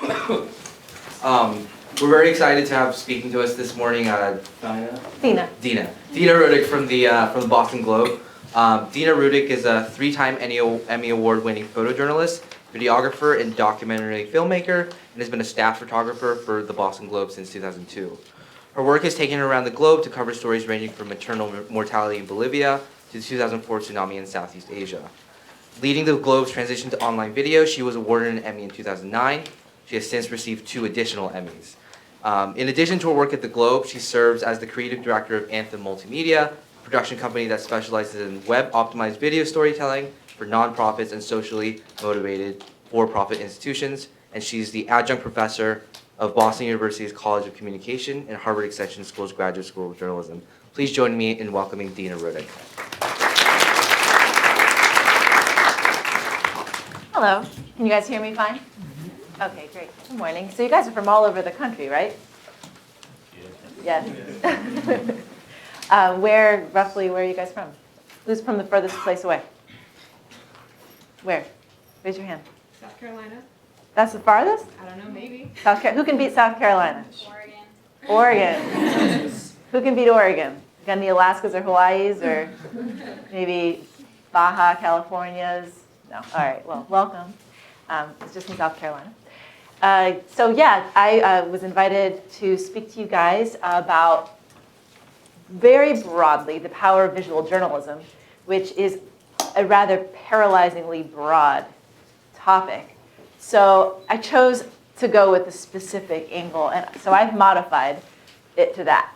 We're very excited to have speaking to us this morning, Dina Rudick from the Boston Globe. Dina Rudick is a 3-time Emmy Award-winning photojournalist, videographer, and documentary filmmaker, and has been a staff photographer for the Boston Globe since 2002. Her work has taken her around the globe to cover stories ranging from maternal mortality in Bolivia to the 2004 tsunami in Southeast Asia. Leading the Globe's transition to online video, she was awarded an Emmy in 2009. She has since received 2 additional Emmys. In addition to her work at the Globe, she serves as the creative director of Anthem Multimedia, a production company that specializes in web-optimized video storytelling for nonprofits and socially motivated for-profit institutions. And she's the adjunct professor of Boston University's College of Communication and Harvard Extension School's Graduate School of Journalism. Please join me in welcoming Dina Rudick. Hello, can you guys hear me fine? Okay, great. Good morning. So you guys are from all over the country, right? Yes. Where are you guys from? Who's from the furthest place away? Where? Raise your hand. South Carolina. That's the farthest? I don't know, maybe. Who can beat South Carolina? Oregon. Who can beat Oregon? Got any Alaskas or Hawaiis or maybe Baja Californias? No. All right. Well, welcome. It's just in South Carolina. I was invited to speak to you guys about, very broadly, the power of visual journalism, which is a rather paralyzingly broad topic. So I chose to go with a specific angle, and so I've modified it to that.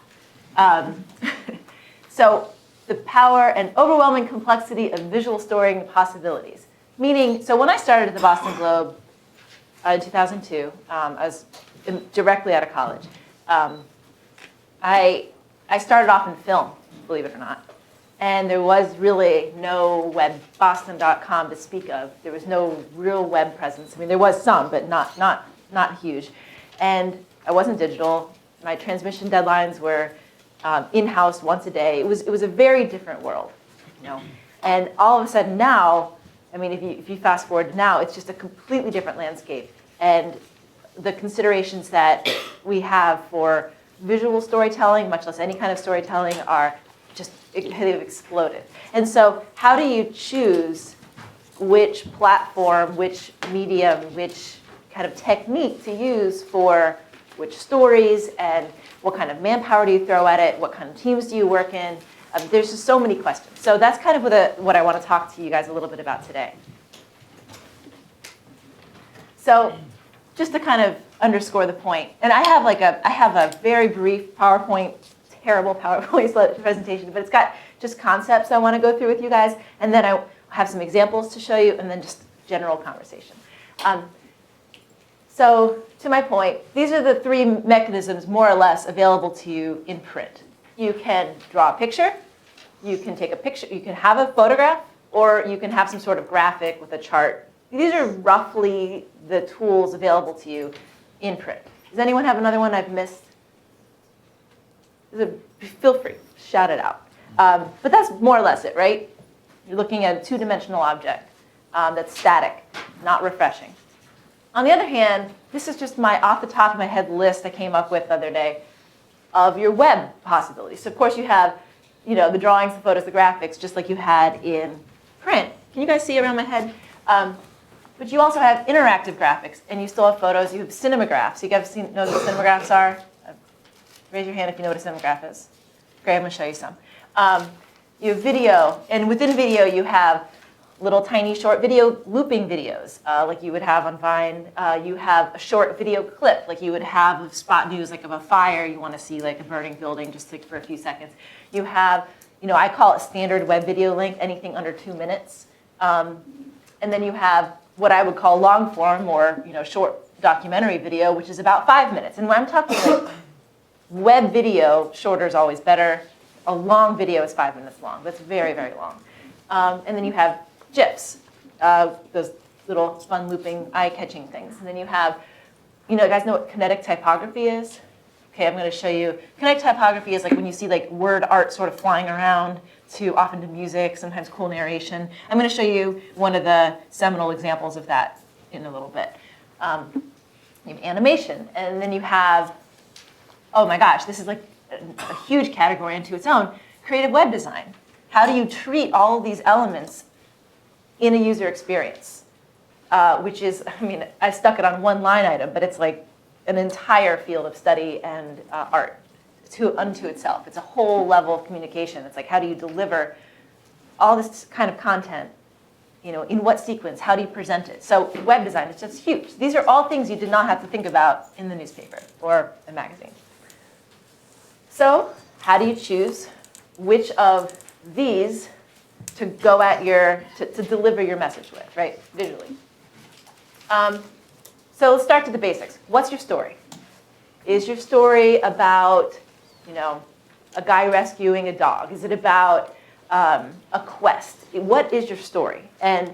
So the power and overwhelming complexity of visual storytelling possibilities. Meaning, so when I started at the Boston Globe in 2002, I was directly out of college. I started off in film, believe it or not. And there was really no boston.com to speak of. There was no real web presence. I mean, there was some, but not huge. And I wasn't digital. My transmission deadlines were in-house once a day. It was a very different world, you know. And all of a sudden now, I mean, if you fast forward to now, it's just a completely different landscape. And the considerations that we have for visual storytelling, much less any kind of storytelling, are just, they've exploded. And so how do you choose which platform, which medium, which kind of technique to use for which stories, and what kind of manpower do you throw at it? What kind of teams do you work in? There's just so many questions. So that's kind of what I want to talk to you guys a little bit about today. So just to kind of underscore the point, and I have a very brief PowerPoint, terrible PowerPoint presentation, but it's got just concepts I want to go through with you guys, and then I have some examples to show you, and then just general conversation. So to my point, these are the 3 mechanisms, more or less, available to you in print. You can draw a picture, you can take a picture, you can have a photograph, or you can have some sort of graphic with a chart. These are roughly the tools available to you in print. Does anyone have another one I've missed? Feel free, shout it out. But that's more or less it, right? You're looking at a 2-dimensional object that's static, not refreshing. On the other hand, this is just my off the top of my head list I came up with the other day of your web possibilities. So of course you have, you know, the drawings, the photos, the graphics, just like you had in print. Can you guys see around my head? But you also have interactive graphics, and you still have photos. You have cinemagraphs. You guys know what cinemagraphs are? Raise your hand if you know what a cinematograph is. Great, I'm going to show you some. You have video, and within video you have little tiny short video looping videos, like you would have on Vine. You have a short video clip, like you would have of spot news, like of a fire. You want to see like a burning building just for a few seconds. You have, you know, I call it standard web video length, anything under 2 minutes. And then you have what I would call long form, or short documentary video, which is about 5 minutes. And when I'm talking like web video, shorter is always better. A long video is 5 minutes long. That's very, very long. And then you have GIFs, those little fun looping, eye-catching things. And then you have, you guys know what kinetic typography is? Okay, I'm going to show you. Kinetic typography is like when you see like word art sort of flying around often to music, sometimes cool narration. I'm going to show you one of the seminal examples of that in a little bit. You have animation, and then you have, oh my gosh, this is like a huge category into its own, creative web design. How do you treat all of these elements in a user experience? Which is, I mean, I stuck it on one line item, but it's like an entire field of study and art unto itself. It's a whole level of communication. It's like, how do you deliver all this kind of content, in what sequence? How do you present it? So web design is just huge. These are all things you did not have to think about in the newspaper or a magazine. So how do you choose which of these to go at to deliver your message with, right, visually? So let's start to the basics. What's your story? Is your story about, a guy rescuing a dog? Is it about a quest? What is your story? And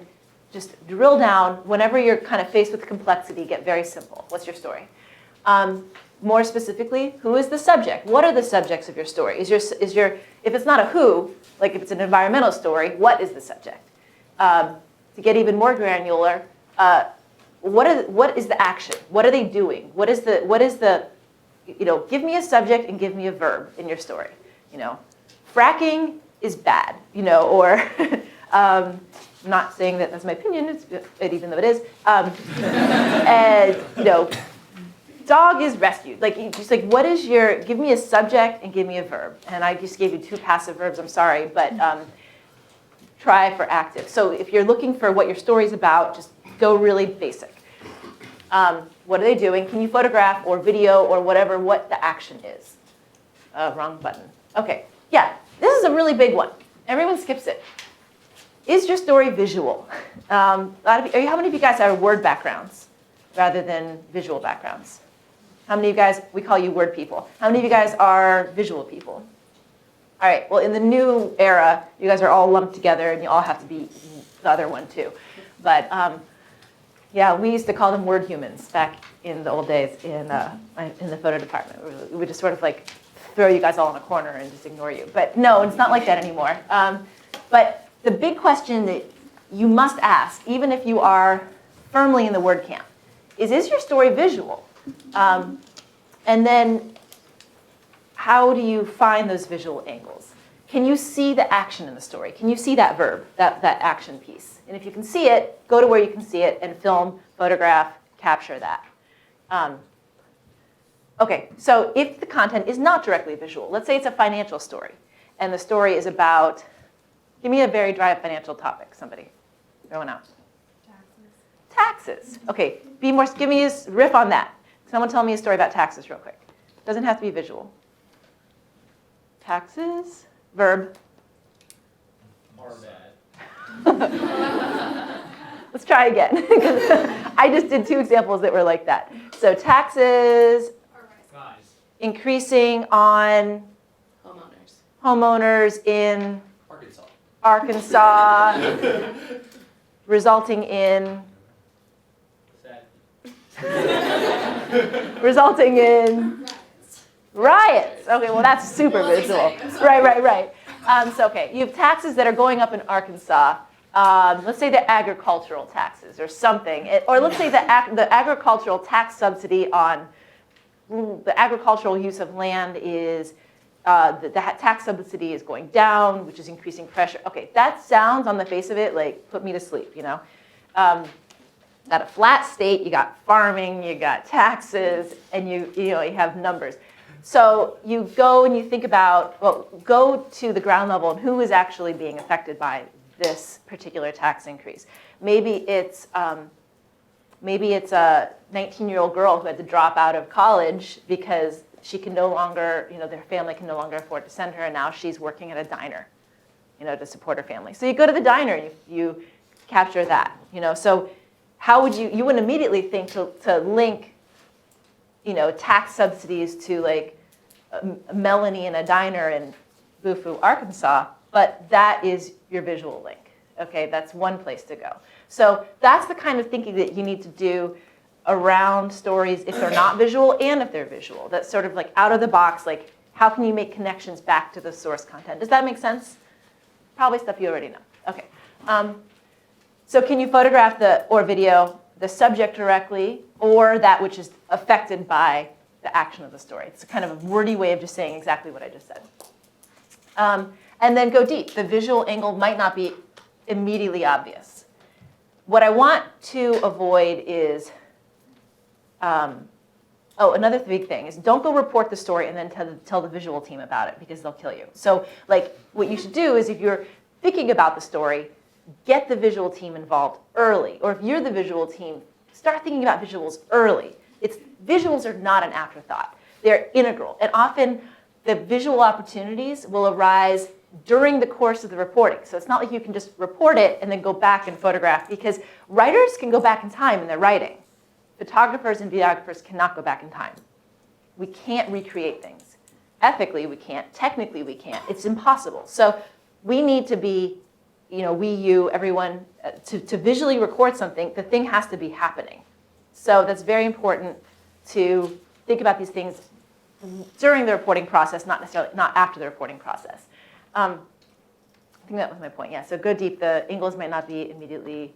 just drill down. Whenever you're kind of faced with complexity, get very simple. What's your story? More specifically, who is the subject? What are the subjects of your story? If it's not a who, like if it's an environmental story, what is the subject? To get even more granular, what is the action? What are they doing? What is the give me a subject and give me a verb in your story. Fracking is bad, or I'm not saying that that's my opinion, even though it is. And, dog is rescued. What is give me a subject and give me a verb. And I just gave you 2 passive verbs, I'm sorry, but try for active. So if you're looking for what your story's about, just go really basic. What are they doing? Can you photograph or video or whatever what the action is? Wrong button. Okay, yeah, this is a really big one. Everyone skips it. Is your story visual? How many of you guys are word backgrounds rather than visual backgrounds? How many of you guys, we call you word people. How many of you guys are visual people? All right, well, in the new era, you guys are all lumped together and you all have to be the other one too. But yeah, we used to call them word humans back in the old days in the photo department. We would just sort of throw you guys all in a corner and just ignore you. But no, it's not like that anymore. But the big question that you must ask, even if you are firmly in the word camp, is your story visual? And then how do you find those visual angles? Can you see the action in the story? Can you see that verb, that action piece? And if you can see it, go to where you can see it and film, photograph, capture that. Okay, so if the content is not directly visual, let's say it's a financial story, and the story is about, give me a very dry financial topic, somebody. Everyone out. Taxes. Okay, give me a riff on that. Someone tell me a story about taxes real quick. Doesn't have to be visual. Taxes, verb. Are bad. Let's try again. I just did 2 examples that were like that. So taxes, increasing on homeowners in Arkansas, resulting in riots. Okay, well that's super visual. Right. So okay, you have taxes that are going up in Arkansas. Let's say the agricultural taxes or something, or let's say the agricultural tax subsidy on the agricultural use of land is the tax subsidy is going down, which is increasing pressure. Okay, that sounds on the face of it like put me to sleep, Got a flat state, you got farming, you got taxes, and you have numbers. So you go and you think about, go to the ground level and who is actually being affected by this particular tax increase. Maybe it's a 19-year-old girl who had to drop out of college because she can no longer, their family can no longer afford to send her, and now she's working at a diner, to support her family. So you go to the diner and you capture that, So how would you wouldn't immediately think to link, tax subsidies to Melanie in a diner in Bufu, Arkansas, but that is your visual link. Okay, that's one place to go. So that's the kind of thinking that you need to do around stories if they're not visual and if they're visual. That's sort of out of the box, how can you make connections back to the source content? Does that make sense? Probably stuff you already know. Okay. So can you photograph or video the subject directly or that which is affected by the action of the story. It's a kind of a wordy way of just saying exactly what I just said. And then go deep. The visual angle might not be immediately obvious. What I want to avoid is, another big thing is don't go report the story and then tell the visual team about it because they'll kill you. So like what you should do is if you're thinking about the story, get the visual team involved early. Or if you're the visual team, start thinking about visuals early. Visuals are not an afterthought. They're integral. And often the visual opportunities will arise during the course of the reporting. So it's not like you can just report it and then go back and photograph, because writers can go back in time in their writing. Photographers and videographers cannot go back in time. We can't recreate things. Ethically, we can't. Technically, we can't. It's impossible. So we need to be, everyone, to visually record something, the thing has to be happening. So that's very important to think about these things during the reporting process, not after the reporting process. I think that was my point. Yeah, so go deep. The angles might not be immediately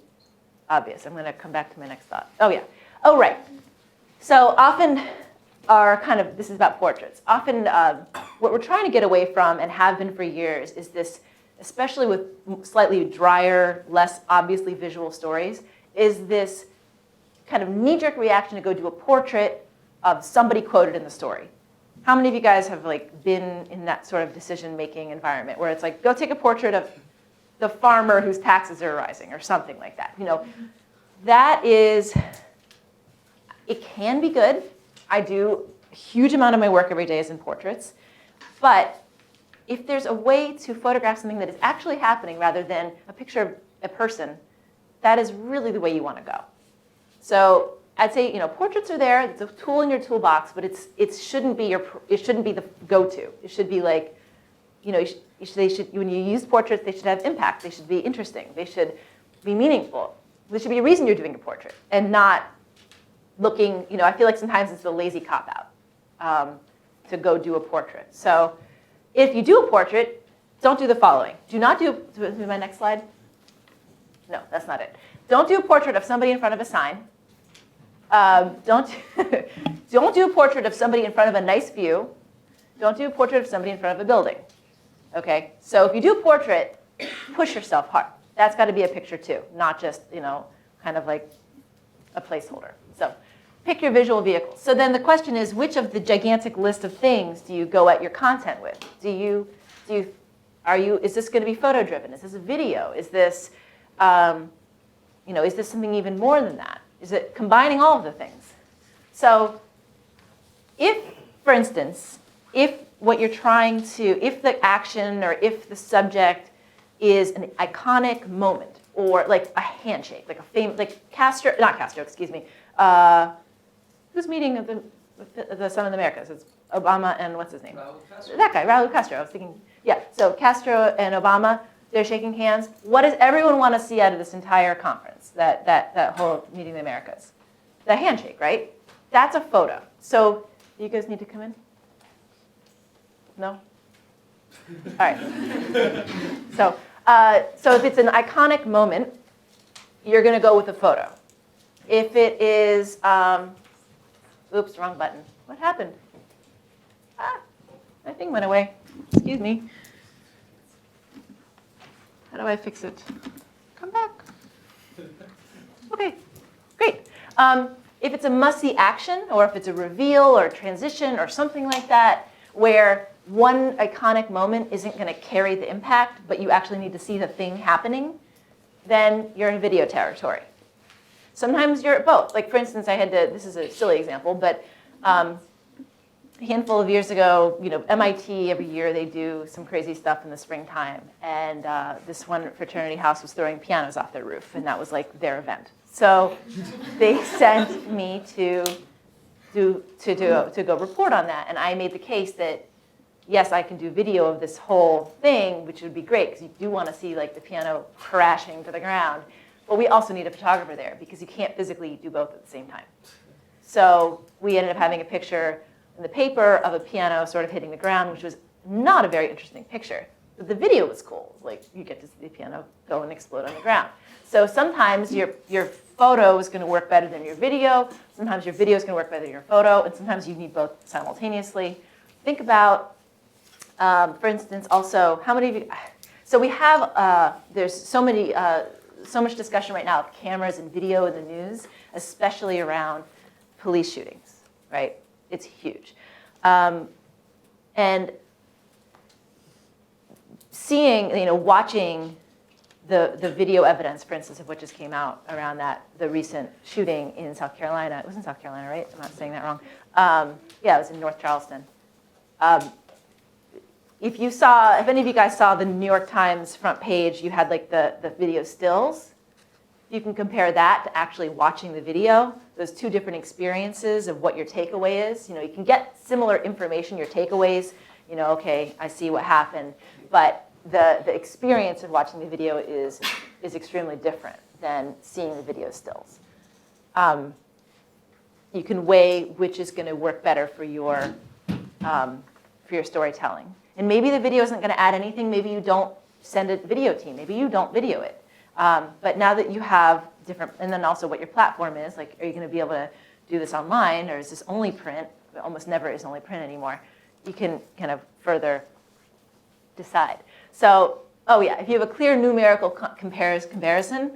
obvious. I'm going to come back to my next thought. Oh, yeah. Oh, right. So often this is about portraits. Often what we're trying to get away from and have been for years is this, especially with slightly drier, less obviously visual stories, is this kind of knee-jerk reaction to go do a portrait of somebody quoted in the story. How many of you guys have been in that sort of decision-making environment where it's like, go take a portrait of the farmer whose taxes are rising or something like that? That is, it can be good. I do a huge amount of my work every day is in portraits. But if there's a way to photograph something that is actually happening rather than a picture of a person, that is really the way you want to go. So I'd say, portraits are there. It's a tool in your toolbox, but it shouldn't be the go-to. It should be like, when you use portraits, they should have impact. They should be interesting. They should be meaningful. There should be a reason you're doing a portrait, and not looking. I feel like sometimes it's a lazy cop-out to go do a portrait. So if you do a portrait, don't do the following. Do not do my next slide. No, that's not it. Don't do a portrait of somebody in front of a sign. Don't do a portrait of somebody in front of a nice view. Don't do a portrait of somebody in front of a building. Okay? So if you do a portrait, push yourself hard. That's got to be a picture too, not just, kind of like a placeholder. So pick your visual vehicle. So then the question is, which of the gigantic list of things do you go at your content with? Is this going to be photo driven? Is this a video? Is this, is this something even more than that? Is it combining all of the things? So if, for instance, if the action or if the subject is an iconic moment or like a handshake, like who's meeting of the Son of the Americas? It's Obama and what's his name? Raul Castro. That guy, Raul Castro. I was thinking, yeah. So Castro and Obama, they're shaking hands. What does everyone want to see out of this entire conference, that whole meeting of the Americas? The handshake, right? That's a photo. So you guys need to come in? No? All right. So if it's an iconic moment, you're going to go with a photo. If it is, oops, wrong button. What happened? My thing went away. Excuse me. How do I fix it? Come back. Okay, great. If it's a must-see action, or if it's a reveal or a transition or something like that, where one iconic moment isn't going to carry the impact, but you actually need to see the thing happening, then you're in video territory. Sometimes you're at both. Like, for instance, this is a silly example, but a handful of years ago, MIT, every year they do some crazy stuff in the springtime. And this one fraternity house was throwing pianos off their roof, and that was like their event. So they sent me to go report on that. And I made the case that, yes, I can do video of this whole thing, which would be great, because you do want to see like the piano crashing to the ground. But we also need a photographer there, because you can't physically do both at the same time. So we ended up having a picture in the paper of a piano sort of hitting the ground, which was not a very interesting picture. But the video was cool. Like, you get to see the piano go and explode on the ground. So sometimes your photo is going to work better than your video. Sometimes your video is going to work better than your photo. And sometimes you need both simultaneously. Think about, for instance, also, how many of you, so we have, there's so much discussion right now of cameras and video in the news, especially around police shootings, right? It's huge. And seeing, watching the video evidence, for instance, of what just came out around the recent shooting in South Carolina. It was in South Carolina, right? I'm not saying that wrong. Yeah, it was in North Charleston. If any of you guys saw the New York Times front page, you had like the video stills. You can compare that to actually watching the video, those two different experiences of what your takeaway is. You can get similar information, your takeaways, okay, I see what happened. But the experience of watching the video is extremely different than seeing the video stills. You can weigh which is going to work better for your storytelling. And maybe the video isn't going to add anything. Maybe you don't send a video team. Maybe you don't video it. But now that you have different, and then also what your platform is, like, are you going to be able to do this online, or is this only print? It almost never is only print anymore. You can kind of further decide. So, oh yeah, if you have a clear numerical comparison,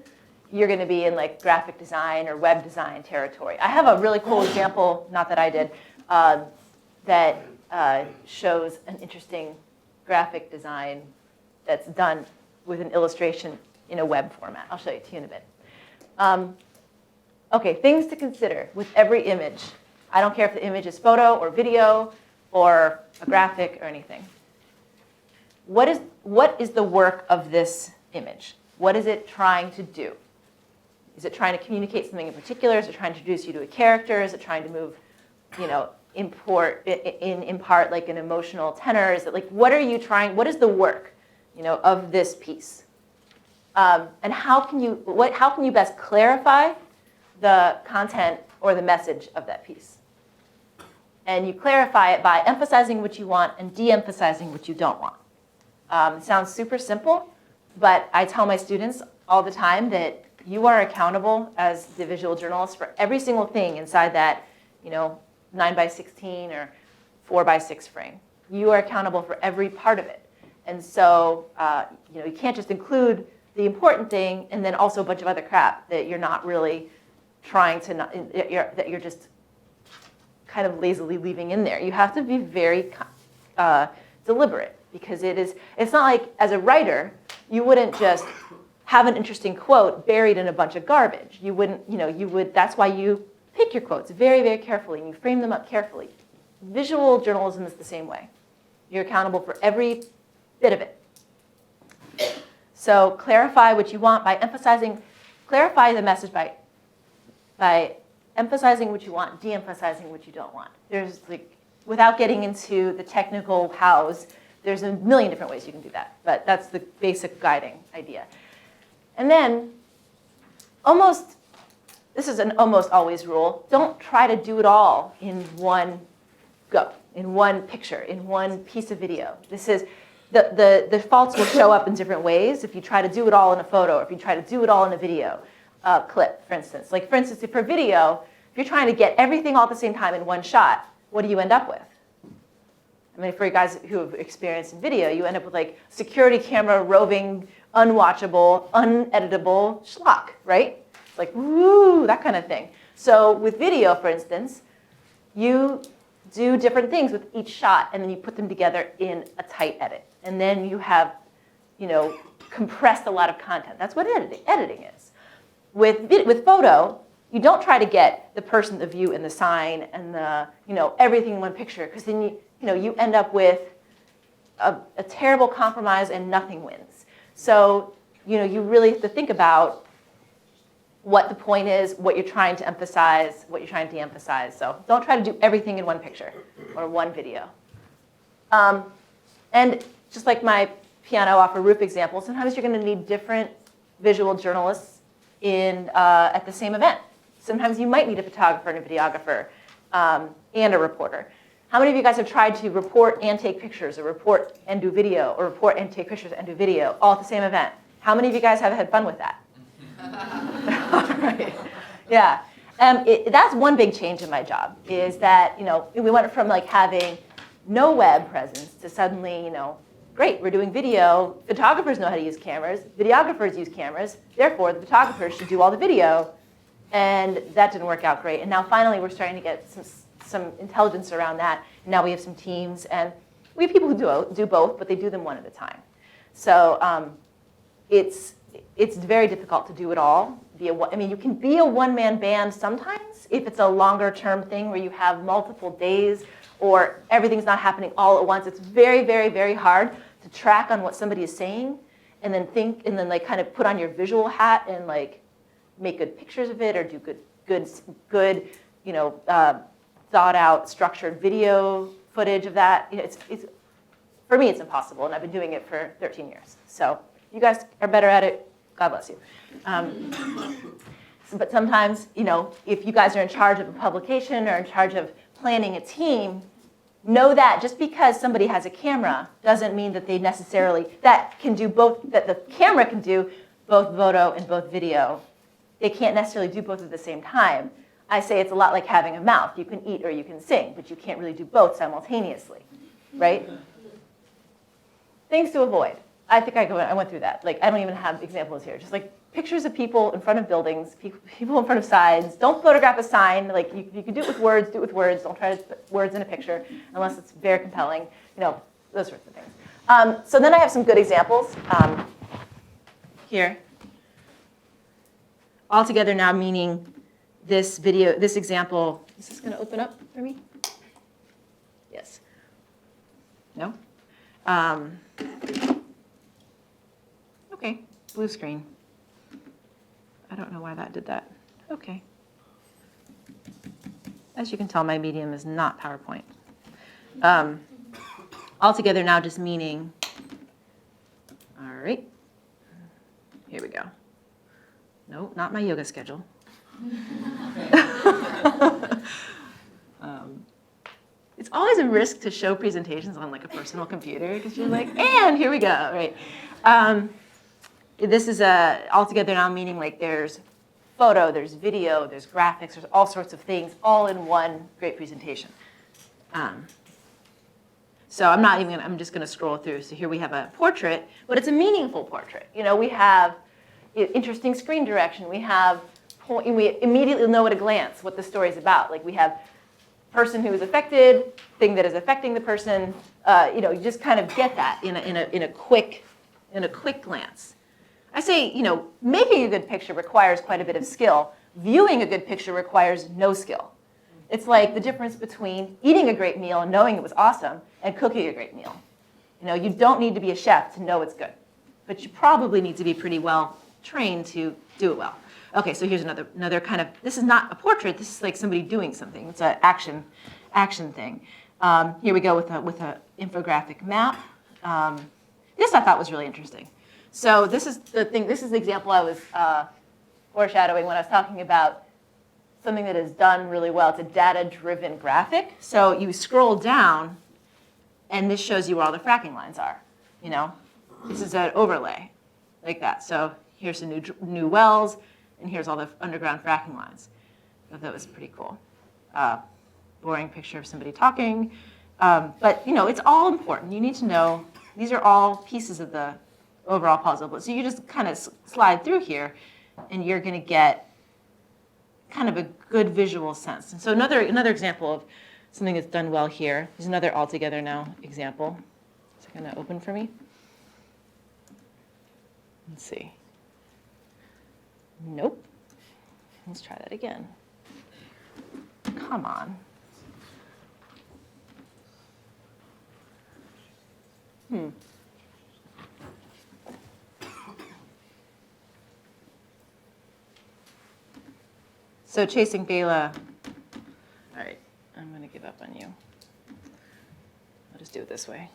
you're going to be in like graphic design or web design territory. I have a really cool example, not that I did, that shows an interesting graphic design that's done with an illustration in a web format. I'll show it to you in a bit. Okay, things to consider with every image. I don't care if the image is photo or video or a graphic or anything. What is the work of this image? What is it trying to do? Is it trying to communicate something in particular? Is it trying to introduce you to a character? Is it trying to move, impart like an emotional tenor? Is it like, what is the work, of this piece? And how can you best clarify the content or the message of that piece? And you clarify it by emphasizing what you want and de-emphasizing what you don't want. It sounds super simple, but I tell my students all the time that you are accountable as the visual journalist for every single thing inside that, 9:16 or 4:6 frame. You are accountable for every part of it. And so, you can't just include the important thing and then also a bunch of other crap that you're not really trying to, that you're just kind of lazily leaving in there. You have to be very deliberate, because it's not like, as a writer, you wouldn't just have an interesting quote buried in a bunch of garbage. You wouldn't, that's why you pick your quotes very, very carefully and you frame them up carefully. Visual journalism is the same way. You're accountable for every bit of it. So clarify what you want by clarify the message by emphasizing what you want, de-emphasizing what you don't want. There's without getting into the technical hows, there's a million different ways you can do that, but that's the basic guiding idea. And then, this is an almost always rule, don't try to do it all in one go, in one picture, in one piece of video. This is, the faults will show up in different ways if you try to do it all in a photo, or if you try to do it all in a video clip, for instance. Like, for instance, for video, if you're trying to get everything all at the same time in one shot, what do you end up with? I mean, for you guys who have experienced in video, you end up with like security camera roving, unwatchable, uneditable schlock, right? It's like, woo, that kind of thing. So with video, for instance, you do different things with each shot, and then you put them together in a tight edit. And then you have, compressed a lot of content. That's what editing is. With photo, you don't try to get the person, the view, and the sign, and the, everything in one picture, because then you end up with a terrible compromise and nothing wins. So, you really have to think about what the point is, what you're trying to emphasize, what you're trying to de-emphasize. So don't try to do everything in one picture or one video. And just like my piano off a roof example, sometimes you're going to need different visual journalists at the same event. Sometimes you might need a photographer and a videographer and a reporter. How many of you guys have tried to report and take pictures, or report and do video, or report and take pictures and do video, all at the same event? How many of you guys have had fun with that? Right. Yeah. That's one big change in my job, is that we went from like having no web presence to suddenly, great, we're doing video. Photographers know how to use cameras. Videographers use cameras. Therefore, the photographers should do all the video. And that didn't work out great. And now finally, we're starting to get some intelligence around that. And now we have some teams. And we have people who do both, but they do them one at a time. So it's very difficult to do it all. You can be a one-man band sometimes if it's a longer-term thing where you have multiple days or everything's not happening all at once. It's very, very, very hard to track on what somebody is saying and then think and then like kind of put on your visual hat and like make good pictures of it or do good thought out, structured video footage of that. For me, it's impossible, and I've been doing it for 13 years. So you guys are better at it. God bless you. But sometimes, if you guys are in charge of a publication or in charge of planning a team, know that just because somebody has a camera doesn't mean that they necessarily, that the camera can do both photo and both video. They can't necessarily do both at the same time. I say it's a lot like having a mouth. You can eat or you can sing, but you can't really do both simultaneously, right? Things to avoid. I think I went through that. Like, I don't even have examples here. Just like pictures of people in front of buildings, people in front of signs. Don't photograph a sign. Like you can do it with words. Do it with words. Don't try to put words in a picture unless it's very compelling. Those sorts of things. So then I have some good examples here. All together now, meaning this example. Is this going to open up for me? Yes. No? Okay, blue screen. I don't know why that did that. Okay. As you can tell, my medium is not PowerPoint. Altogether now just meaning, all right, here we go. No, not my yoga schedule. It's always a risk to show presentations on like a personal computer because you're like, and here we go, right? This is altogether now meaning like there's photo, there's video, there's graphics, there's all sorts of things all in one great presentation. So I'm just gonna scroll through. So here we have a portrait, but it's a meaningful portrait. We have interesting screen direction. We immediately know at a glance what the story is about. Like we have person who is affected, thing that is affecting the person. You just kind of get that in a quick glance. I say, making a good picture requires quite a bit of skill. Viewing a good picture requires no skill. It's like the difference between eating a great meal and knowing it was awesome and cooking a great meal. You don't need to be a chef to know it's good, but you probably need to be pretty well trained to do it well. Okay, so here's another kind of, this is not a portrait, this is like somebody doing something. It's an action thing. Here we go with a infographic map. This I thought was really interesting. So this is the example I was foreshadowing when I was talking about something that is done really well. It's a data-driven graphic. So you scroll down, and this shows you where all the fracking lines are. This is an overlay like that. So here's some new wells, and here's all the underground fracking lines. I thought that was pretty cool. Boring picture of somebody talking. But it's all important. You need to know these are all pieces of the overall puzzle. But so you just kind of slide through here, and you're going to get kind of a good visual sense. And so another example of something that's done well here. Here's another altogether now example. Is it going to open for me? Let's see. Nope. Let's try that again. Come on. So chasing Bela. All right, I'm going to give up on you. I'll just do it this way.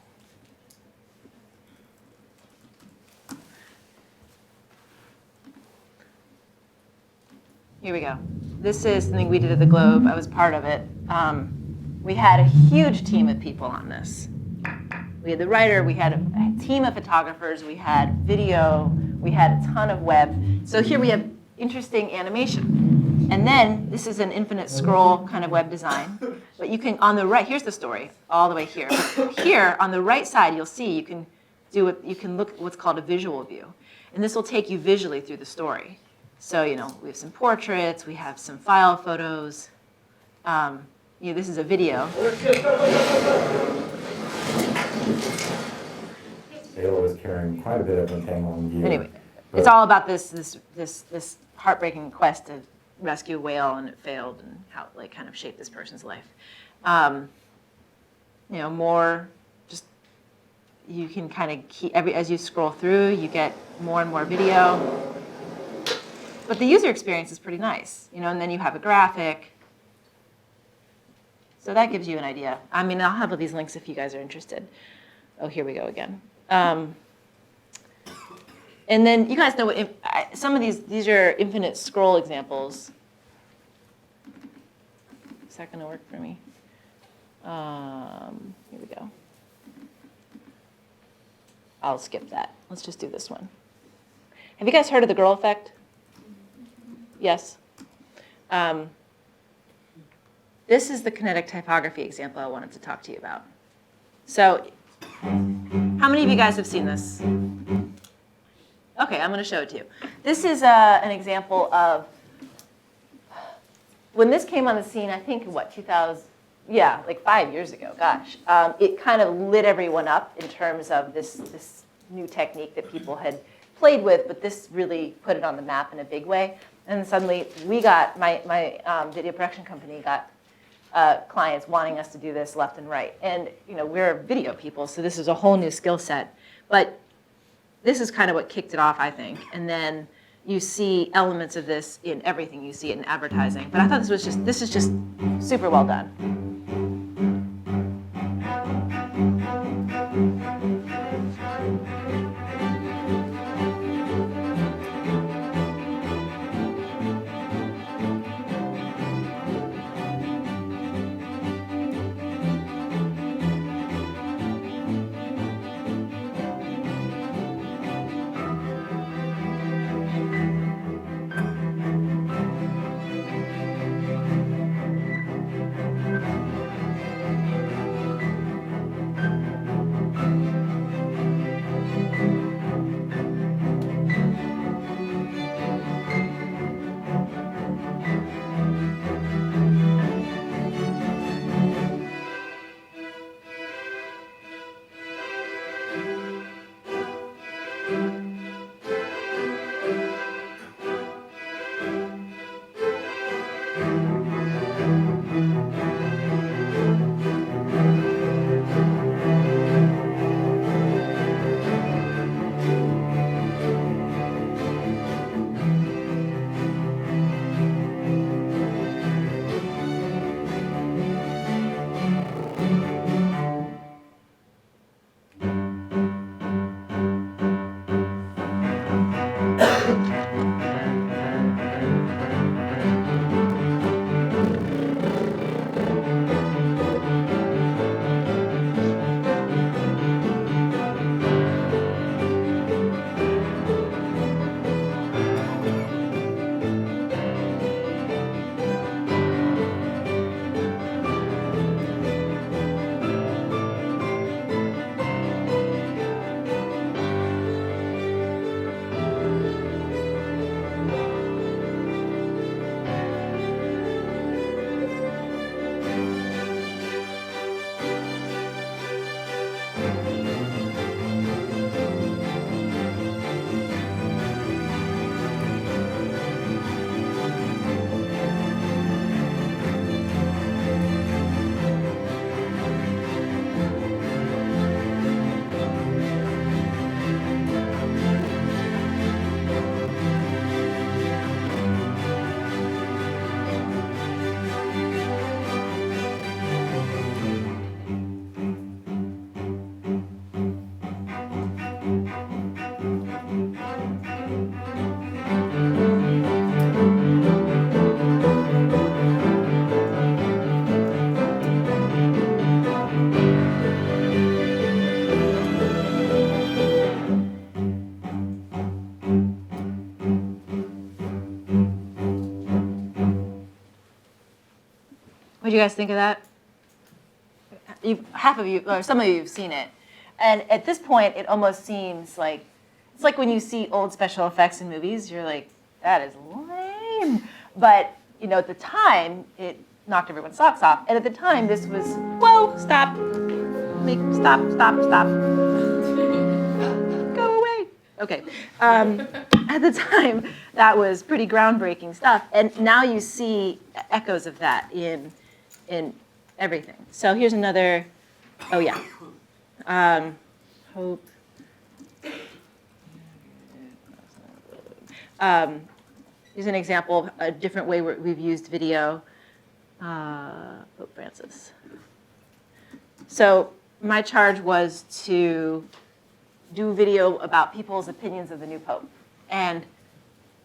Here we go. This is something we did at the Globe. I was part of it. We had a huge team of people on this. We had the writer, we had a team of photographers, we had video, we had a ton of web. So here we have interesting animation. And then this is an infinite scroll kind of web design. But you can, on the right, here's the story, all the way here. But here, on the right side, you'll see you can look at what's called a visual view. And this will take you visually through the story. So, we have some portraits, we have some file photos. This is a video. Ayla was carrying quite a bit of thing on you. Anyway, it's all about this heartbreaking quest to rescue a whale, and it failed, and how it kind of shaped this person's life. More just you can kind of keep as you scroll through, you get more and more video. But the user experience is pretty nice, and then you have a graphic. So that gives you an idea. I mean, I'll have all these links if you guys are interested. Oh, here we go again. And then you guys know what some of these are infinite scroll examples. Is that going to work for me? Here we go. I'll skip that. Let's just do this one. Have you guys heard of the girl effect? Yes. This is the kinetic typography example I wanted to talk to you about. So, how many of you guys have seen this? Okay, I'm going to show it to you. This is an example of when this came on the scene. I think 2000, yeah, like 5 years ago. Gosh, it kind of lit everyone up in terms of this new technique that people had played with, but this really put it on the map in a big way. And suddenly, we got my video production company got clients wanting us to do this left and right. And we're video people, so this is a whole new skill set. But this is kind of what kicked it off, I think. And then you see elements of this in everything. You see it in advertising. But I thought this is just super well done. What do you guys think of that? Half of you, or some of you have seen it. And at this point, it almost seems like, it's like when you see old special effects in movies, you're like, that is lame. But, you know, at the time, it knocked everyone's socks off. And at the time, this was, whoa, stop. Stop. Go away. Okay. At the time, that was pretty groundbreaking stuff. And now you see echoes of that in everything. So here's another, oh yeah. Hope. Here's an example of a different way we've used video. Pope Francis. So my charge was to do video about people's opinions of the new Pope. And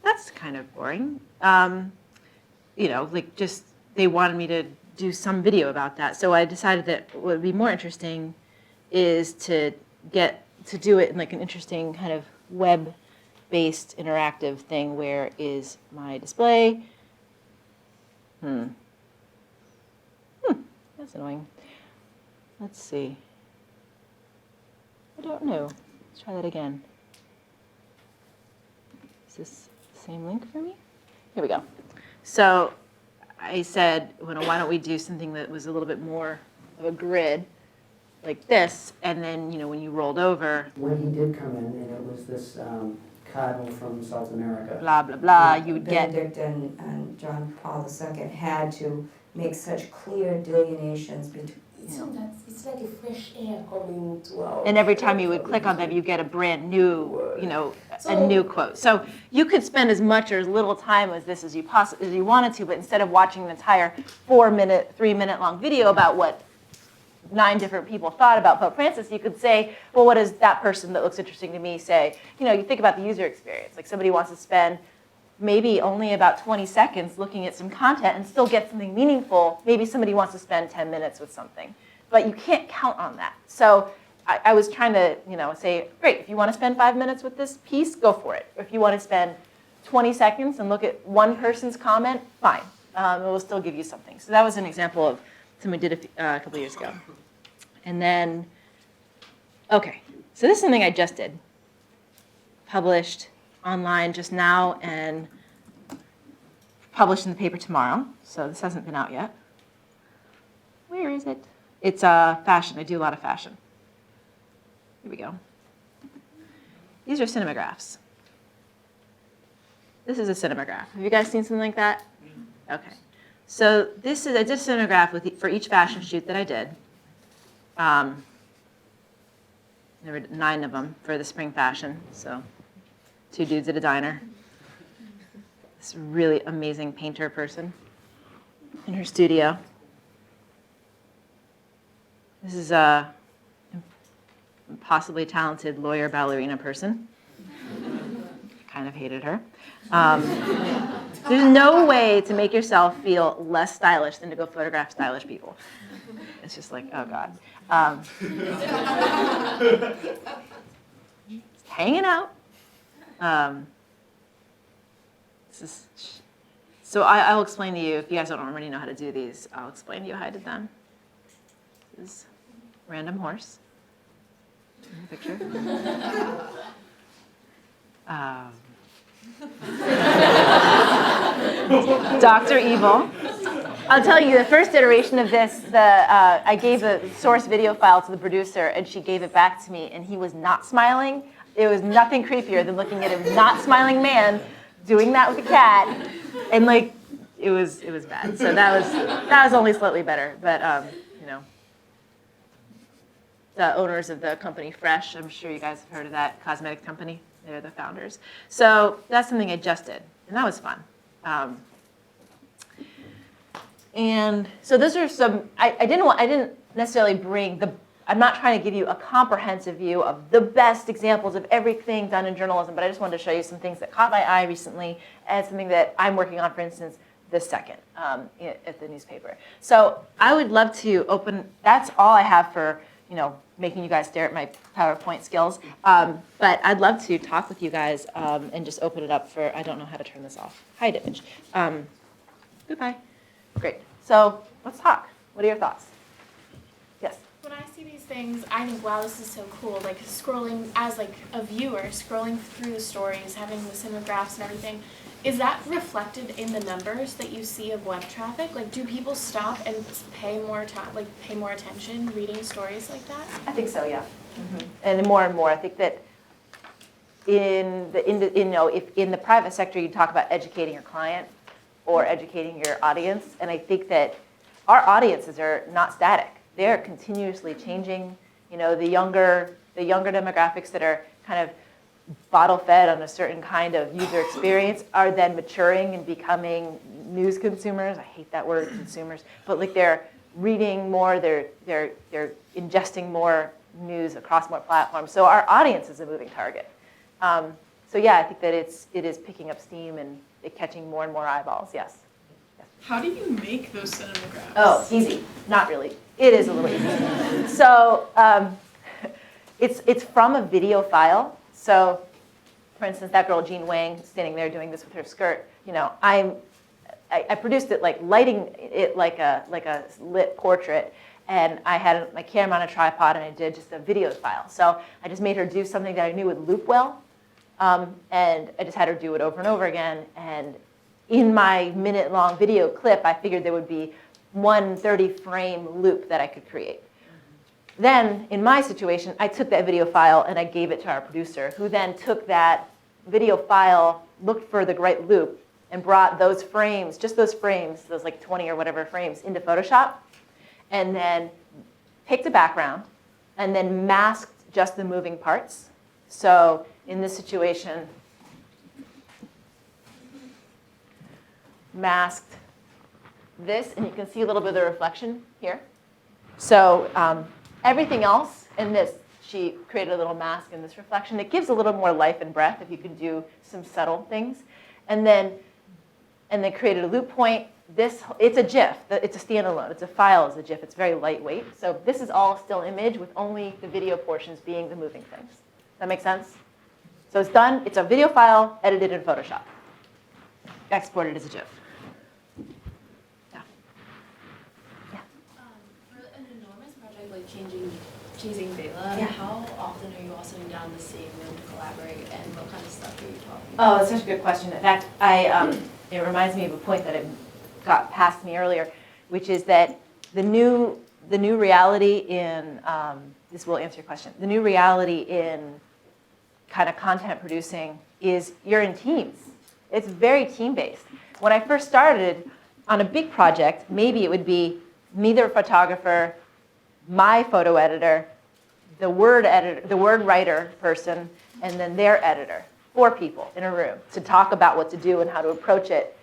that's kind of boring. You know, like just, they wanted me to do some video about that. So I decided that what would be more interesting is to do it in like an interesting kind of web-based interactive thing. Where is my display? That's annoying. Let's see. I don't know. Let's try that again. Is this the same link for me? Here we go. So I said, well, why don't we do something that was a little bit more of a grid, like this, and then, you know, when you rolled over. When he did come in, and it was this cardinal from South America. Blah, blah, blah, you would get. Benedict and John Paul II had to make such clear delineations between. It's like a fresh air coming to our. And every time you would click on them, you get a brand new, you know, a new quote. So you could spend as much or as little time as this as you wanted to, but instead of watching an entire 3-minute long video about what 9 different people thought about Pope Francis, you could say, well, what does that person that looks interesting to me say? You know, you think about the user experience. Like somebody wants to spend maybe only about 20 seconds looking at some content and still get something meaningful. Maybe somebody wants to spend 10 minutes with something, but you can't count on that. So I was trying to, you know, say, great, if you want to spend 5 minutes with this piece, go for it. If you want to spend 20 seconds and look at one person's comment, fine. It will still give you something. So that was an example of something we did a couple years ago. And then, okay, so this is something I just did. Published online just now and published in the paper tomorrow. So this hasn't been out yet. Where is it? It's fashion. I do a lot of fashion. Here we go. These are cinemagraphs. This is a cinemagraph. Have you guys seen something like that? Okay. So this is, I did a cinemagraph for each fashion shoot that I did. There were 9 of them for the spring fashion. So 2 dudes at a diner. This really amazing painter person in her studio. This is a possibly talented lawyer ballerina person. Kind of hated her. There's no way to make yourself feel less stylish than to go photograph stylish people. It's just like, oh God. Just hanging out. So I'll explain to you, if you guys don't already know how to do these, I'll explain to you how I did them. This is random horse. Picture. Dr. Evil. I'll tell you, the first iteration of this, I gave the source video file to the producer, and she gave it back to me, and he was not smiling. It was nothing creepier than looking at a not smiling man doing that with a cat, and like it was bad. So that was only slightly better, but you know, the owners of the company Fresh, I'm sure you guys have heard of that cosmetic company. They're the founders. So that's something I just did, and that was fun. And so those are some. I didn't necessarily bring the. I'm not trying to give you a comprehensive view of the best examples of everything done in journalism, but I just wanted to show you some things that caught my eye recently and something that I'm working on, for instance, this second at the newspaper. So I would love to open, that's all I have for, you know, making you guys stare at my PowerPoint skills. But I'd love to talk with you guys and just open it up for, I don't know how to turn this off, hide image. Goodbye. Great. So let's let's talk. What are your thoughts? Yes. When I see these things, I think, wow, this is so cool. Like scrolling as like a viewer, scrolling through the stories, having the cinegraphs and everything. Is that reflected in the numbers that you see of web traffic? Like, do people stop and pay more time, like pay more attention reading stories like that? I think so, yeah. And more, I think that if in the private sector you talk about educating your client or educating your audience, and I think that our audiences are not static. They're continuously changing. The younger demographics that are kind of bottle fed on a certain kind of user experience are then maturing and becoming news consumers. I hate that word, consumers, but like they're reading more, they're ingesting more news across more platforms. So our audience is a moving target. So yeah, I think that it is picking up steam and catching more and more eyeballs. Yes. How do you make those cinemagraphs? Oh, easy. Not really. It is a little easy. So it's from a video file. So, for instance, that girl Jean Wang standing there doing this with her skirt. I produced it like lighting it like a lit portrait, and I had my camera on a tripod, and I did just a video file. So I just made her do something that I knew would loop well, and I just had her do it over and over again. And in my minute-long video clip, I figured there would be one 30-frame loop that I could create. Then, in my situation, I took that video file and I gave it to our producer, who then took that video file, looked for the right loop, and brought those frames, just those frames, those like 20 or whatever frames, into Photoshop, and then picked a background, and then masked just the moving parts. So in this situation, masked this, and you can see a little bit of the reflection here. So everything else in this, she created a little mask in this reflection. It gives a little more life and breath if you can do some subtle things. And then created a loop point. It's a GIF. It's a standalone. It's a file as a GIF. It's very lightweight. So this is all still image with only the video portions being the moving things. Does that make sense? So it's done. It's a video file edited in Photoshop. Exported as a GIF. For an enormous project like choosing Bela, how often are you all sitting down in the same room to collaborate, and what kind of stuff are you talking about? Oh, that's such a good question. In fact, it reminds me of a point that it got past me earlier, which is that the new reality in this will answer your question. The new reality in kind of content producing is you're in teams. It's very team-based. When I first started on a big project, maybe it would be me, the photographer, my photo editor, the word writer person, and then their editor. 4 people in a room to talk about what to do and how to approach it.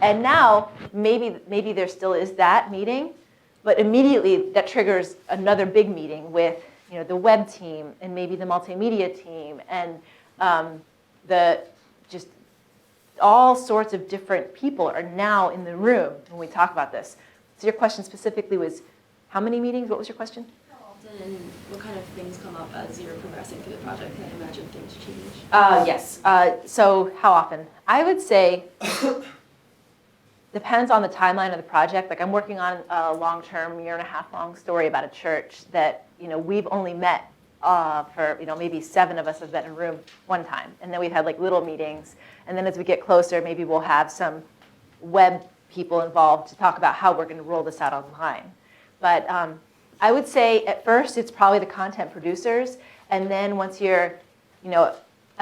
And now, maybe there still is that meeting, but immediately that triggers another big meeting with the web team and maybe the multimedia team and just all sorts of different people are now in the room when we talk about this. So your question specifically was, how many meetings? What was your question? How often and what kind of things come up as you're progressing through the project? I imagine things change. Yes. So how often? I would say depends on the timeline of the project. Like I'm working on a long-term, 1.5-year long story about a church that we've only met for maybe 7 of us have been in a room one time, and then we've had like little meetings. And then as we get closer, maybe we'll have some web people involved to talk about how we're going to roll this out online. But I would say at first it's probably the content producers, and then once you're a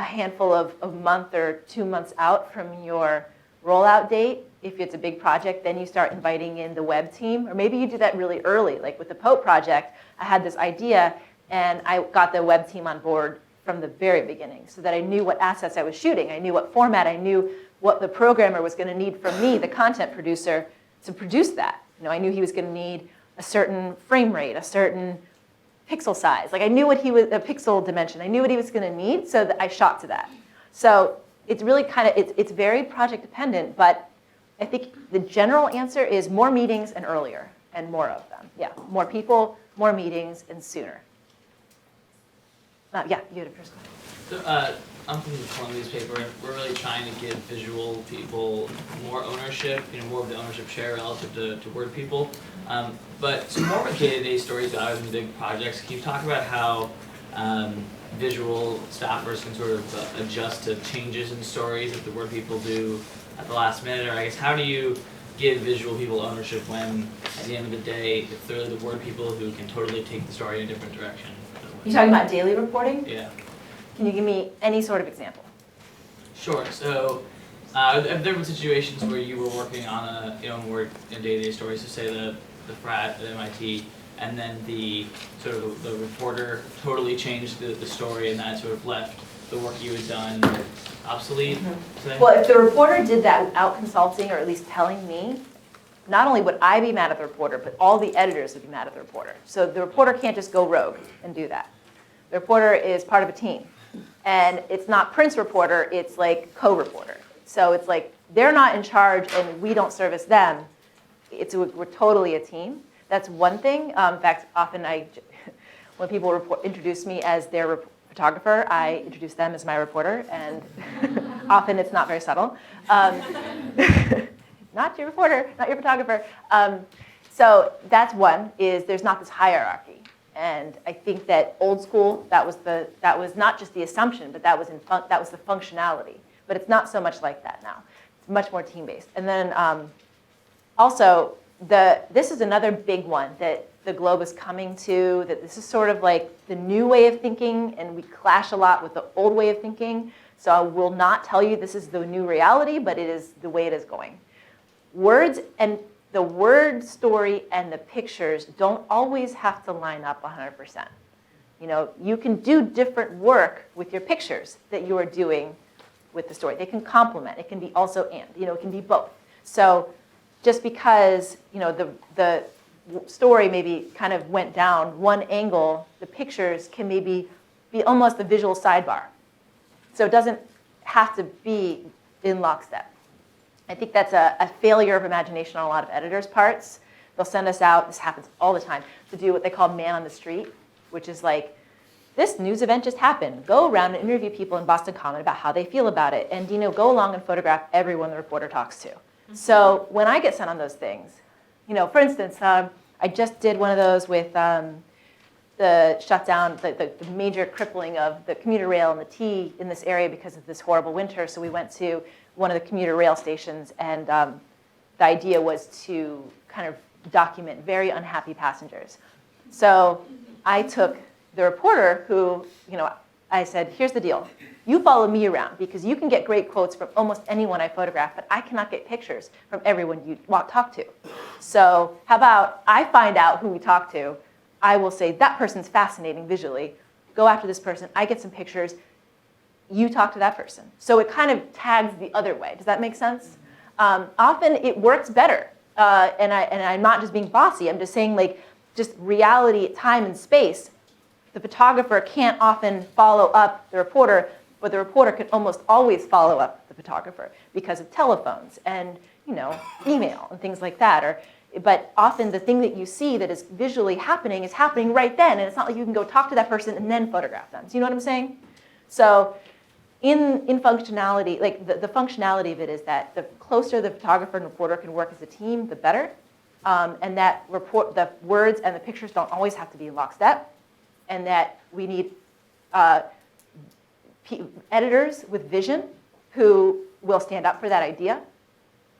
handful of a month or 2 months out from your rollout date, if it's a big project, then you start inviting in the web team, or maybe you do that really early. Like with the Pope project, I had this idea, and I got the web team on board from the very beginning so that I knew what assets I was shooting. I knew what format. I knew what the programmer was going to need from me, the content producer, to produce that. I knew he was going to need a certain frame rate, a certain pixel size. Like I knew what he was, a pixel dimension. I knew what he was going to need, so that I shot to that. So it's really kind of, it's very project dependent, but I think the general answer is more meetings and earlier, and more of them. Yeah, more people, more meetings, and sooner. Yeah, you had a first question. So, I'm from the Columbia's paper, and we're really trying to give visual people more ownership, more of the ownership share relative to word people. But some more of day-to-day stories rather than big projects. Can you talk about how visual staffers can sort of adjust to changes in stories that the word people do at the last minute? Or I guess, how do you give visual people ownership when, at the end of the day, it's really the word people who can totally take the story in a different direction? You're talking about daily reporting? Yeah. Can you give me any sort of example? Sure. So, have there been situations where you were working on more day-to-day stories, so say the frat at MIT, and then the sort of the reporter totally changed the story, and that sort of left the work you had done obsolete? Mm-hmm. Well, if the reporter did that without consulting or at least telling me, not only would I be mad at the reporter, but all the editors would be mad at the reporter. So the reporter can't just go rogue and do that. The reporter is part of a team. And it's not Prince reporter, it's like co-reporter. So it's like they're not in charge and we don't service them. We're totally a team. That's one thing. In fact, often when people introduce me as their photographer, I introduce them as my reporter, and often it's not very subtle. Not your reporter, not your photographer. So that's one, is there's not this hierarchy. And I think that old school, that was not just the assumption, but that was the functionality. But it's not so much like that now. It's much more team-based. And then also, this is another big one that the Globe is coming to, that this is sort of like the new way of thinking, and we clash a lot with the old way of thinking. So I will not tell you this is the new reality, but it is the way it is going. Words and the word story and the pictures don't always have to line up 100%. You can do different work with your pictures that you are doing with the story. They can complement. It can be also and. It can be both. So just because the story maybe kind of went down one angle, the pictures can maybe be almost a visual sidebar. So it doesn't have to be in lockstep. I think that's a failure of imagination on a lot of editors' parts. They'll send us out, this happens all the time, to do what they call man on the street, which is like, this news event just happened. Go around and interview people in Boston Common about how they feel about it. And go along and photograph everyone the reporter talks to. Mm-hmm. So when I get sent on those things, for instance, I just did one of those with the shutdown, the major crippling of the commuter rail and the T in this area because of this horrible winter. So we went to one of the commuter rail stations, and the idea was to kind of document very unhappy passengers. So I took the reporter who, I said, here's the deal. You follow me around because you can get great quotes from almost anyone I photograph, but I cannot get pictures from everyone you talk to. So how about I find out who we talk to. I will say, that person's fascinating visually. Go after this person. I get some pictures. You talk to that person. So it kind of tags the other way. Does that make sense? Often it works better. And I'm not just being bossy. I'm just saying, just reality, time, and space. The photographer can't often follow up the reporter, but the reporter can almost always follow up the photographer because of telephones and email and things like that. But often the thing that you see that is visually happening is happening right then, and it's not like you can go talk to that person and then photograph them. Do you know what I'm saying? So in functionality, the functionality of it is that the closer the photographer and reporter can work as a team, the better. And that the words and the pictures don't always have to be in lockstep. And that we need editors with vision who will stand up for that idea.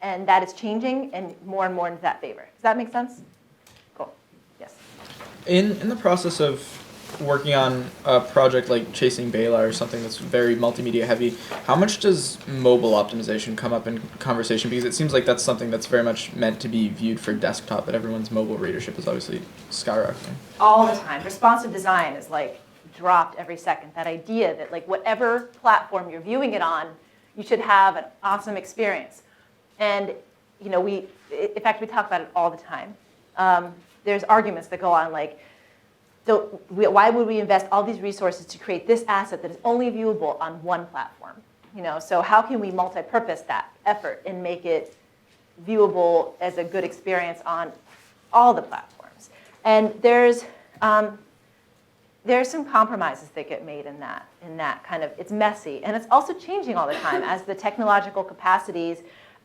And that is changing and more into that favor. Does that make sense? Cool. Yes. In the process of working on a project like Chasing Bela or something that's very multimedia heavy, how much does mobile optimization come up in conversation? Because it seems like that's something that's very much meant to be viewed for desktop, but everyone's mobile readership is obviously skyrocketing. All the time. Responsive design is dropped every second. That idea that whatever platform you're viewing it on, you should have an awesome experience. And in fact, we talk about it all the time. There's arguments that go on why would we invest all these resources to create this asset that is only viewable on one platform? So how can we multi-purpose that effort and make it viewable as a good experience on all the platforms? And there's there are some compromises that get made in that kind of, it's messy. And it's also changing all the time as the technological capacities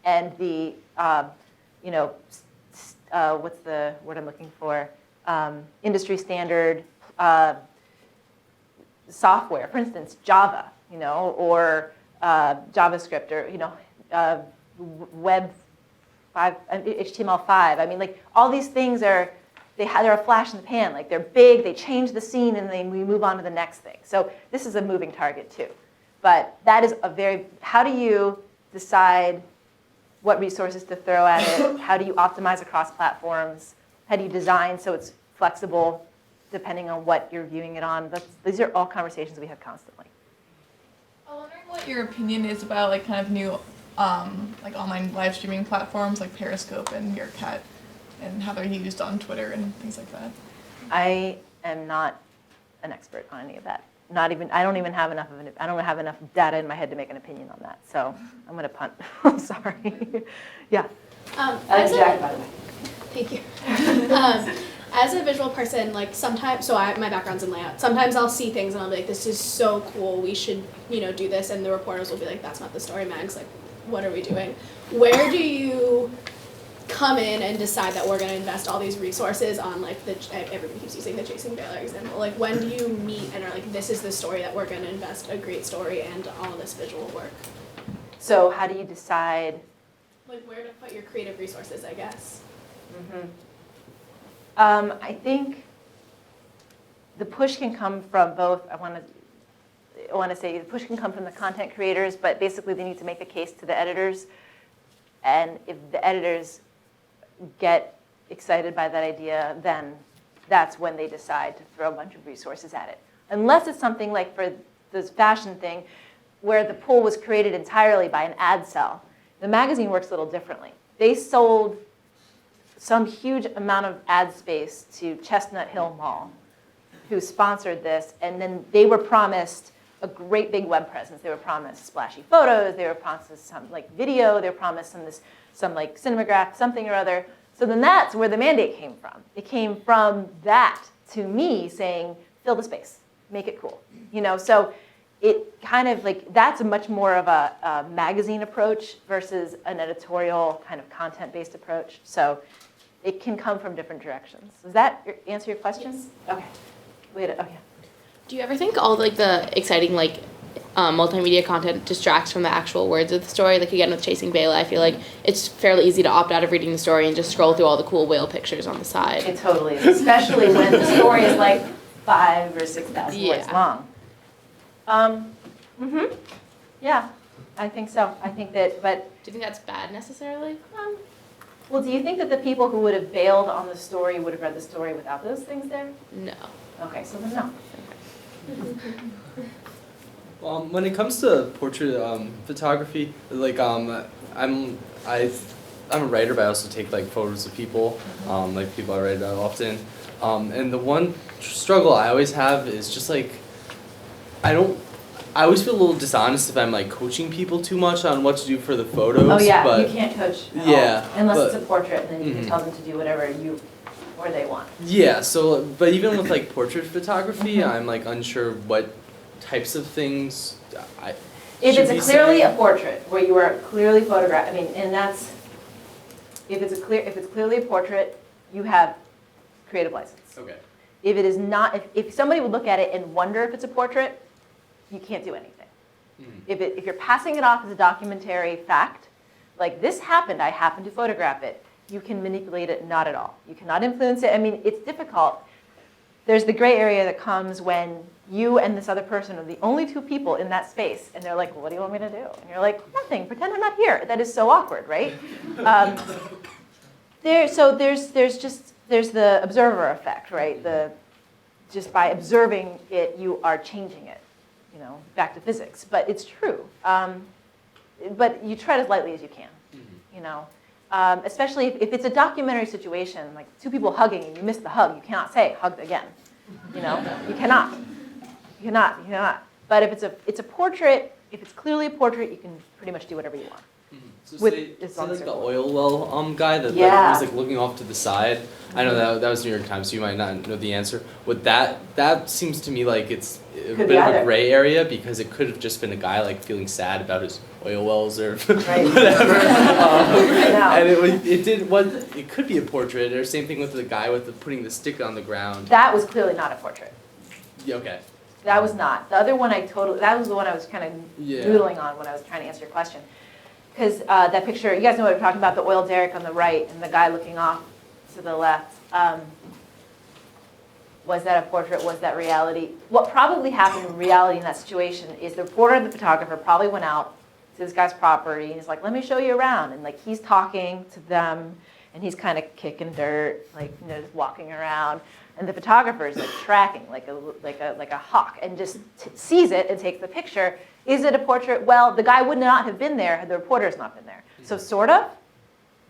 and the, what's the word I'm looking for? Industry standard software, for instance, Java, or JavaScript, or, Web 5, HTML5. I mean, like, all these things they're a flash in the pan. Like, they're big, they change the scene, and then we move on to the next thing. So this is a moving target, too. But that is how do you decide what resources to throw at it? How do you optimize across platforms? How do you design so it's flexible depending on what you're viewing it on? These are all conversations we have constantly. I'm wondering what your opinion is about like kind of new like online live streaming platforms like Periscope and Meerkat and how they're used on Twitter and things like that. I am not an expert on any of that. I don't even have enough data in my head to make an opinion on that. So I'm going to punt. I'm sorry. Yeah. Jack, by the way. Thank you. As a visual person, like sometimes, my background's in layout. Sometimes I'll see things and I'll be like, this is so cool. We should, do this. And the reporters will be like, that's not the story, Mags. Like, what are we doing? Where do you come in and decide that we're going to invest all these resources on, like, everybody keeps using the Chasing Baylor example. Like, when do you meet and are like, this is the story that we're going to invest a great story and all of this visual work? So how do you decide? Like, where to put your creative resources, I guess. Mm-hmm. I think the push can come from both. I want to say the push can come from the content creators, but basically they need to make the case to the editors. And if the editors get excited by that idea, then that's when they decide to throw a bunch of resources at it. Unless it's something like for this fashion thing, where the pull was created entirely by an ad sell. The magazine works a little differently. They sold some huge amount of ad space to Chestnut Hill Mall, who sponsored this, and then they were promised a great big web presence. They were promised splashy photos. They were promised some like video. They were promised some like cinematograph, something or other. So then that's where the mandate came from. It came from that to me saying, fill the space, make it cool. So it kind of like, that's a much more of a magazine approach versus an editorial kind of content-based approach. So it can come from different directions. Does that answer your question? Yes. Okay. Yeah. Do you ever think all like the exciting multimedia content distracts from the actual words of the story? Like again with Chasing Baylor, I feel like it's fairly easy to opt out of reading the story and just scroll through all the cool whale pictures on the side. It totally is, especially when the story is like 5,000 or 6,000 words long. Yeah, I think so. I think that, but do you think that's bad necessarily? Well, do you think that the people who would have bailed on the story would have read the story without those things there? No. Okay, so then no. When it comes to portrait photography, like I'm a writer, but I also take like photos of people, like people I write about often. And the one struggle I always have is just like I always feel a little dishonest if I'm like coaching people too much on what to do for the photos. Oh yeah, but you can't coach at yeah, all, unless it's a portrait, and then you can tell them to do whatever you or they want. Yeah, so but even with like portrait photography, I'm like unsure what types of things I If should it's be clearly saying. a portrait where you are clearly photographed, and that's if it's clearly a portrait, you have creative license. Okay. If it is not, if somebody would look at it and wonder if it's a portrait, you can't do anything. If you're passing it off as a documentary fact, like this happened, I happened to photograph it, you can manipulate it, not at all. You cannot influence it. I mean, it's difficult. There's the gray area that comes when you and this other person are the only two people in that space, and they're like, well, what do you want me to do? And you're like, nothing, pretend I'm not here. That is so awkward, right? There's the observer effect, right? Just by observing it, you are changing it, back to physics. But it's true. But you tread as lightly as you can, especially if it's a documentary situation, like two people hugging and you miss the hug, you cannot say hugged again. You cannot. You cannot. But if it's a portrait, if it's clearly a portrait, you can pretty much do whatever you want. So with say, this say long like the circle. oil well guy that Yeah. was like looking off to the side. I know that was New York Times, so you might not know the answer. Would that seems to me like it's a Could bit be of either. a gray area because it could have just been a guy like feeling sad about his oil wells or Right. whatever. No. And it could be a portrait or same thing with the guy with putting the stick on the ground. That was clearly not a portrait. Yeah, okay. That was not. The other one that was the one I was kind of Yeah. doodling on when I was trying to answer your question. Because that picture, you guys know what I'm talking about, the oil derrick on the right and the guy looking off to the left. Was that a portrait? Was that reality? What probably happened in reality in that situation is the reporter and the photographer probably went out to this guy's property and he's like, let me show you around. And like he's talking to them and he's kind of kicking dirt, like, you know, just walking around. And the photographer is like tracking like a hawk and just sees it and takes the picture. Is it a portrait? Well, the guy would not have been there had the reporter's not been there. So sort of.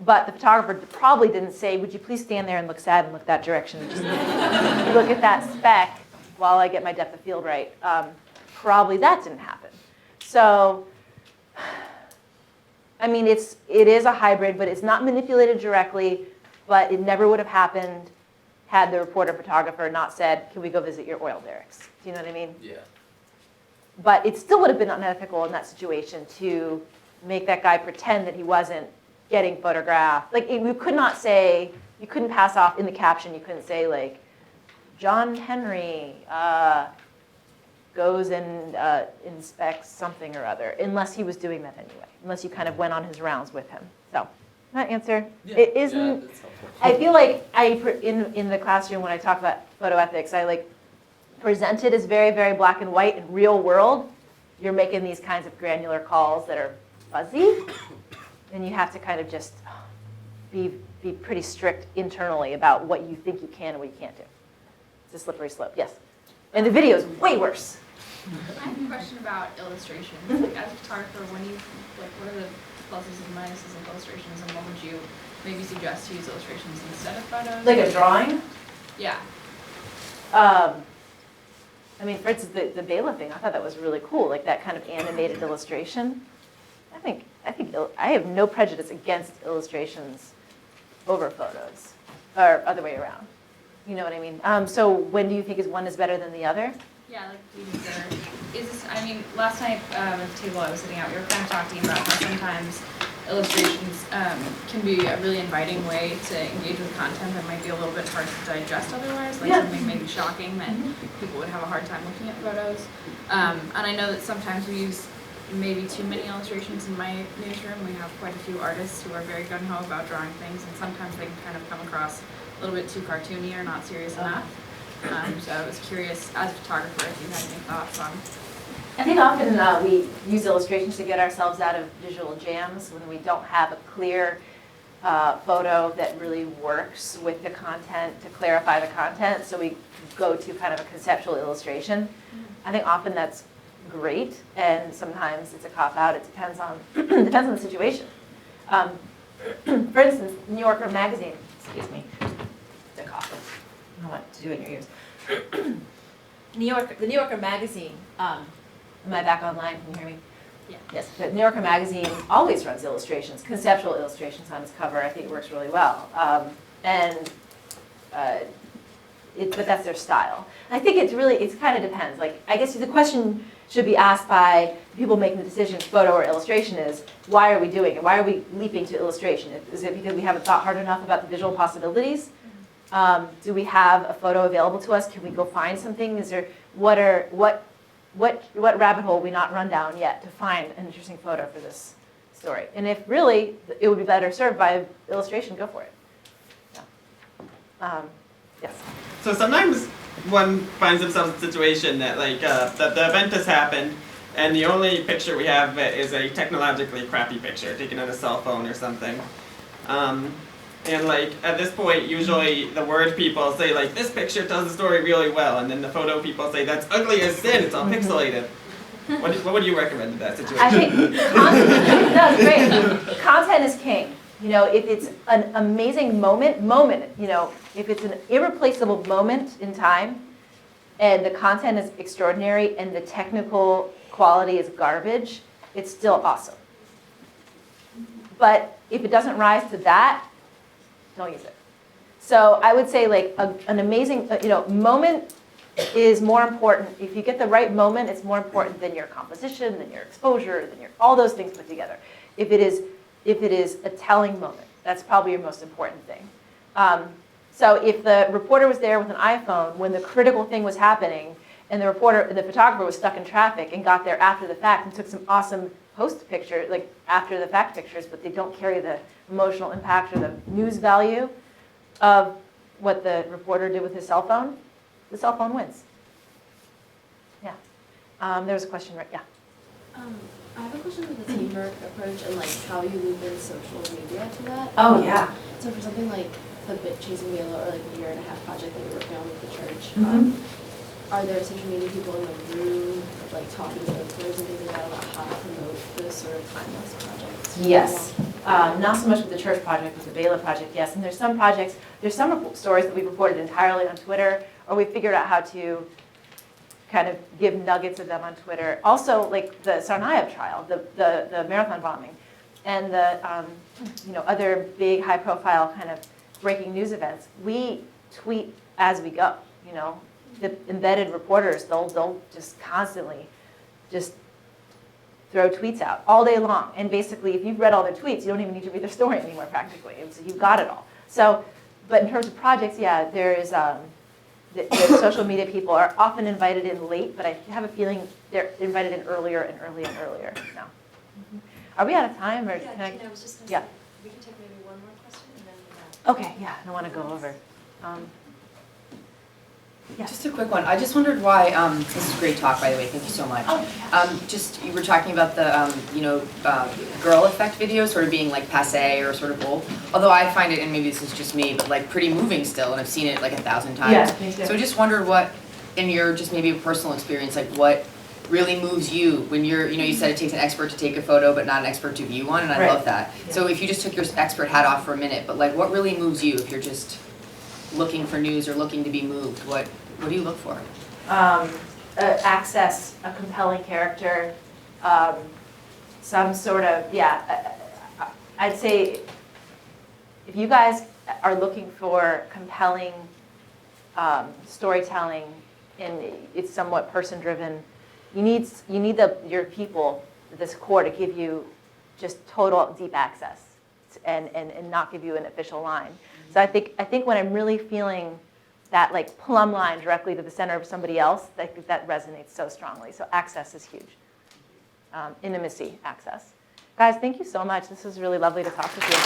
But the photographer probably didn't say, would you please stand there and look sad and look that direction and just look at that speck while I get my depth of field right. Probably that didn't happen. So, I mean, it is a hybrid, but it's not manipulated directly, but it never would have happened had the reporter photographer not said, can we go visit your oil derricks? Do you know what I mean? Yeah. But it still would have been unethical in that situation to make that guy pretend that he wasn't getting photographed. Like, you could not say, you couldn't pass off in the caption, you couldn't say, like, John Henry goes and inspects something or other, unless he was doing that anyway, unless you kind of went on his rounds with him. So, that answer, it isn't, that's helpful. I feel like in the classroom when I talk about photo ethics, I like present it as very, very black and white. In real world, you're making these kinds of granular calls that are fuzzy, and you have to kind of just be pretty strict internally about what you think you can and what you can't do. It's a slippery slope, yes. And the video is way worse. I have a question about illustrations. Like, as a photographer, what are the pluses and minuses of illustrations, and what would you maybe suggest to use illustrations instead of photos? Like a drawing? Yeah. I mean, for instance, the Bela thing, I thought that was really cool, like that kind of animated illustration. I have no prejudice against illustrations over photos, or other way around. You know what I mean? So when do you think one is better than the other? Yeah, like last night at the table I was sitting at, we were kind of talking about how sometimes illustrations can be a really inviting way to engage with content that might be a little bit hard to digest otherwise, like something maybe shocking that people would have a hard time looking at photos. And I know that sometimes we use maybe too many illustrations in my newsroom. We have quite a few artists who are very gung-ho about drawing things, and sometimes they can kind of come across a little bit too cartoony or not serious enough. So I was curious, as a photographer, if you had any thoughts on. I think often we use illustrations to get ourselves out of visual jams when we don't have a clear photo that really works with the content to clarify the content. So we go to kind of a conceptual illustration. I think often that's great, and sometimes it's a cop-out. It depends on depends on the situation. For instance, New Yorker magazine. Excuse me. It's a cough. I don't know what to do in your ears. The New Yorker magazine. Am I back online? Can you hear me? Yeah. Yes. The New Yorker magazine always runs illustrations, conceptual illustrations on its cover. I think it works really well. But that's their style. I think it kind of depends. Like, I guess the question should be asked by people making the decision, photo or illustration, is why are we doing it? Why are we leaping to illustration? Is it because we haven't thought hard enough about the visual possibilities? Do we have a photo available to us? Can we go find something? Is there what rabbit hole have we not run down yet to find an interesting photo for this story? And if really it would be better served by illustration, go for it. Yeah. Yes. So sometimes one finds themselves in a situation that the event has happened, and the only picture we have is a technologically crappy picture taken on a cell phone or something. And like at this point, usually the word people say like, this picture tells the story really well, and then the photo people say that's ugly as sin, it's all pixelated. What would you recommend in that situation? I think that's great. Content is king. You know, if it's an amazing moment, you know, if it's an irreplaceable moment in time, and the content is extraordinary and the technical quality is garbage, it's still awesome. But if it doesn't rise to that, don't use it. So I would say like an amazing, moment is more important. If you get the right moment, it's more important than your composition, than your exposure, than all those things put together. If it is a telling moment, that's probably your most important thing. So if the reporter was there with an iPhone when the critical thing was happening, and the photographer was stuck in traffic and got there after the fact and took some awesome post picture, like after the fact pictures, but they don't carry the emotional impact or the news value of what the reporter did with his cell phone, the cell phone wins. Yeah. There was a question, right? Yeah. I have a question with the teamwork approach and like how you loop in social media to that. Oh, yeah. So for something like the Bit Chasing Bela or like the 1.5 year project that you're working on with the church, are there social media people in the room like talking to influencers and things like that about how to promote this sort of timeless project? Yes. Not so much with the church project, with the Bela project, yes. And there's some projects, there's some stories that we've reported entirely on Twitter, or we figured out how to kind of give nuggets of them on Twitter. Also, like the Tsarnaev trial, the marathon bombing, and the other big high-profile kind of breaking news events. We tweet as we go. The embedded reporters, they'll just constantly just throw tweets out all day long. And basically, if you've read all their tweets, you don't even need to read their story anymore, practically. You've got it all. So, but in terms of projects, yeah, there is. The social media people are often invited in late, but I have a feeling they're invited in earlier and earlier and earlier now. Are we out of time? Or Yeah, can I was just going to yeah. say, we can take maybe one more question and then Okay, yeah, I don't want to go over. Yeah. Just a quick one. I just wondered why, this is a great talk, by the way, thank you so much. Just, you were talking about the, girl effect videos sort of being like passe or sort of old. Although I find it, and maybe this is just me, but like pretty moving still, and I've seen it like 1,000 times. Yeah, me too. So I just wondered what, in your just maybe personal experience, like what really moves you when you're, you said it takes an expert to take a photo, but not an expert to view one, and I love that. Yeah. So if you just took your expert hat off for a minute, but like what really moves you if you're just looking for news or looking to be moved? What do you look for? Access, a compelling character, some sort of, I'd say if you guys are looking for compelling storytelling and it's somewhat person-driven, you need your people, this core, to give you just total deep access and not give you an official line. So I think when I'm really feeling that like plumb line directly to the center of somebody else, that resonates so strongly. So access is huge. Intimacy, access. Guys, thank you so much. This was really lovely to talk with you.